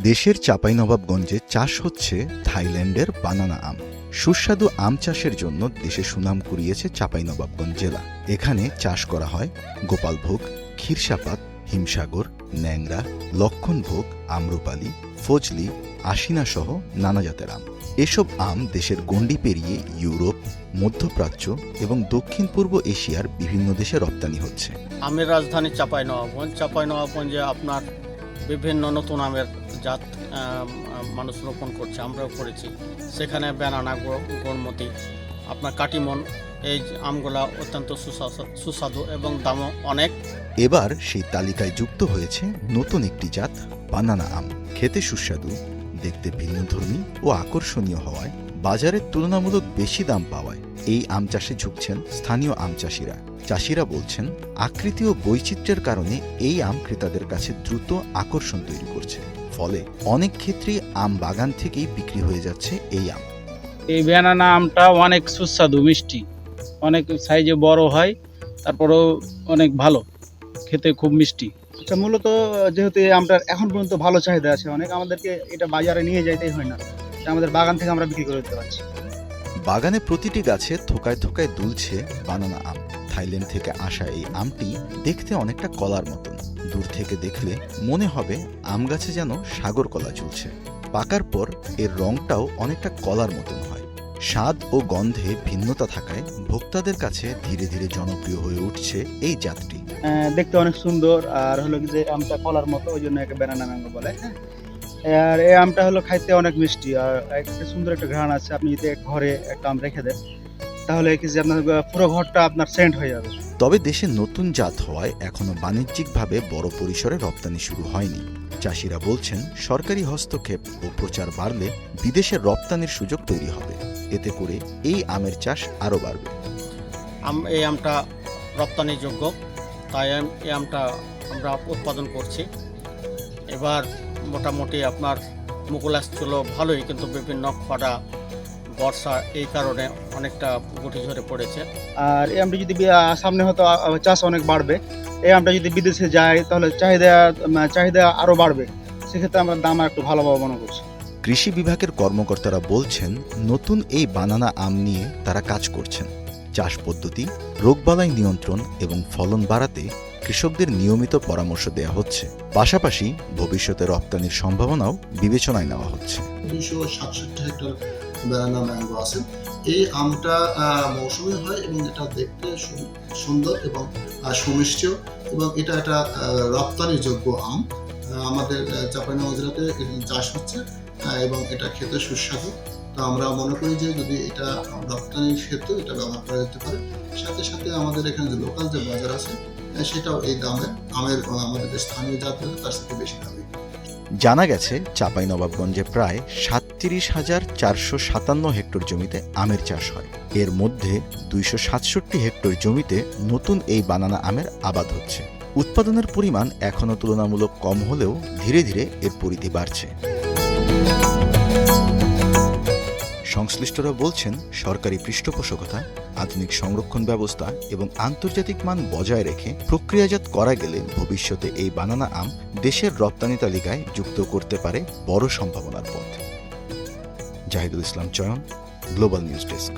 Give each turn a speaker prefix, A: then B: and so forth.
A: দেশের চাঁপাইনবাবগঞ্জে চাষ হচ্ছে থাইল্যান্ডের বানানা আম। সুস্বাদু আম চাষের জন্য দেশে সুনাম কুড়িয়েছে চাঁপাইনবাবগঞ্জ জেলা। এখানে চাষ করা হয় গোপালভোগ, ক্ষীরসাপাত, হিমসাগর, ন্যাংরা, লক্ষণভোগ, আম্রপালি, ফজলি, আশিনা সহ নানা জাতের আম। এসব আম দেশের গণ্ডি পেরিয়ে ইউরোপ, মধ্যপ্রাচ্য এবং দক্ষিণ পূর্ব এশিয়ার বিভিন্ন দেশে রপ্তানি হচ্ছে।
B: আমের রাজধানী চাঁপাইনবাবগঞ্জে আপনার বিভিন্ন নতুন আমের জাত মানুষ রোপণ করছে, আমরাও করেছি। সেখানে ব্যানানা, গোড়মতি, আপনার কাটিমন, এই আমগুলা অত্যন্ত সুস্বাদু এবং দামও অনেক।
A: এবার সেই তালিকায় যুক্ত হয়েছে নতুন একটি জাত বানানা আম। খেতে সুস্বাদু, দেখতে ভিন্নধর্মী ও আকর্ষণীয় হওয়ায় বাজারে তুলনামূলক বেশি দাম পাওয়ায় এই আম চাষে ঝুঁকছেন স্থানীয় আম চাষিরা। চাষিরা বলছেন, আকৃতি ও বৈচিত্র্যের কারণে এই আম ক্রেতাদের কাছে দ্রুত আকর্ষণ তৈরি করছে। ফলে অনেক ক্ষেত্রেই আম বাগান থেকেই বিক্রি হয়ে যাচ্ছে এই আম।
C: এই ব্যানানা আমটা অনেক সুস্বাদু, মিষ্টি, অনেক সাইজে বড় হয়, তারপরেও অনেক ভালো, খেতে খুব মিষ্টি।
D: আচ্ছা, মূলত যেহেতু এই আমটার এখন পর্যন্ত ভালো চাহিদা আছে, অনেক আমাদেরকে এটা বাজারে নিয়ে যাইতেই হয় না, আমাদের বাগান থেকে আমরা বিক্রি করে দিতে পারছি।
A: বাগানে প্রতিটি গাছে থোকায় থোকায় দুলছে বানানা আম। থাইল্যান্ড থেকে আসা এই আমটি দেখতে অনেকটা কলার মতন। দূর থেকে দেখলে মনে হবে আম গাছে যেন সাগর কলা ঝুলছে। পাকার পর এর রংটাও অনেকটা কলার মতন হয়। স্বাদ ও গন্ধে ভিন্নতা থাকায় ভোক্তাদের কাছে ধীরে ধীরে জনপ্রিয় হয়ে উঠছে এই জাতটি।
D: দেখতে অনেক সুন্দর, আর হলো কি যে আমটা কলার মতো, ওই জন্য একে ব্যানানা ম্যাঙ্গো বলে। আর এই আমটা হলো খাইতে অনেক মিষ্টি, আর একটা সুন্দর একটা ঘ্রাণ আছে। আপনি যদি ঘরে একটা আম রেখে দেন, তাহলে কি যে আপনার পুরো ঘরটা আপনার সেন্ট হয়ে যাবে।
A: তবে দেশে নতুন জাত হওয়ায় এখনো বাণিজ্যিকভাবে বড় পরিসরে রপ্তানি শুরু হয়নি। চাষিরা বলছেন, সরকারি হস্তক্ষেপ ও প্রচার বাড়লে বিদেশে রপ্তানির সুযোগ তৈরি হবে। এতে করে এই আমের চাষ আরও বাড়বে।
B: এই আমটা রপ্তানিযোগ্য, তাই এই আমটা আমরা উৎপাদন করছি। এবার মোটামুটি আপনার মুকুল আসছিল ভালোই, কিন্তু বিভিন্ন খরা, বর্ষা, এই কারণে অনেকটা গুটি ঝরে পড়েছে।
D: আর এই আমটা যদি সামনে হয়তো চাষ অনেক বাড়বে, এই আমটা যদি বিদেশে যায় তাহলে চাহিদা আরও বাড়বে। সেক্ষেত্রে আমরা দাম একটু ভালোভাবে মনে করছি।
A: কৃষি বিভাগের কর্মকর্তারা বলছেন, নতুন এই বানানা আম নিয়ে তারা কাজ করছেন। চাষ পদ্ধতি, রোগবালাই নিয়ন্ত্রণ এবং ফলন বাড়াতে কৃষকদের নিয়মিত পরামর্শ দেওয়া হচ্ছে। পাশাপাশি ভবিষ্যতে রপ্তানির সম্ভাবনাও বিবেচনায় নেওয়া হচ্ছে।
E: 267 হেক্টর ব্যানানা ম্যাঙ্গো আছে। এই আমটা মৌসুমী হয় এবং এটা দেখতে সুন্দর এবং সুমিষ্ট, এবং এটা একটা রপ্তানিযোগ্য আম। আমাদের চাঁপাইনবাবগঞ্জ জেলাতে চাষ হচ্ছে এবং এটা খেতে সুস্বাদু। তো আমরা মনে করি যে যদি এটা রপ্তানির ক্ষেত্রে এটা ব্যবহার করা যেতে পারে। সাথে সাথে আমাদের এখানে যে লোকাল যে বাজার আছে, সেটাও এই দামে আমের আমাদের যে স্থানীয় জাত আছে তার সাথে বেশি দামে।
A: জানা গেছে, চাঁপাইনবাবগঞ্জে প্রায় 37,457 হেক্টর জমিতে আমের চাষ হয়। এর মধ্যে 267 হেক্টর জমিতে নতুন এই বানানা আমের আবাদ হচ্ছে। উৎপাদনের পরিমাণ এখনও তুলনামূলক কম হলেও ধীরে ধীরে এর পরিধি বাড়ছে। সংশ্লিষ্টরা বলছেন, সরকারি পৃষ্ঠপোষকতা, আধুনিক সংরক্ষণ ব্যবস্থা এবং আন্তর্জাতিক মান বজায় রেখে প্রক্রিয়াজাত করা গেলে ভবিষ্যতে এই বানানা আম দেশের রপ্তানি তালিকায় যুক্ত করতে পারে বড় সম্ভাবনার পথ। জাহিদুল ইসলাম চয়ন, গ্লোবাল নিউজ ডেস্ক।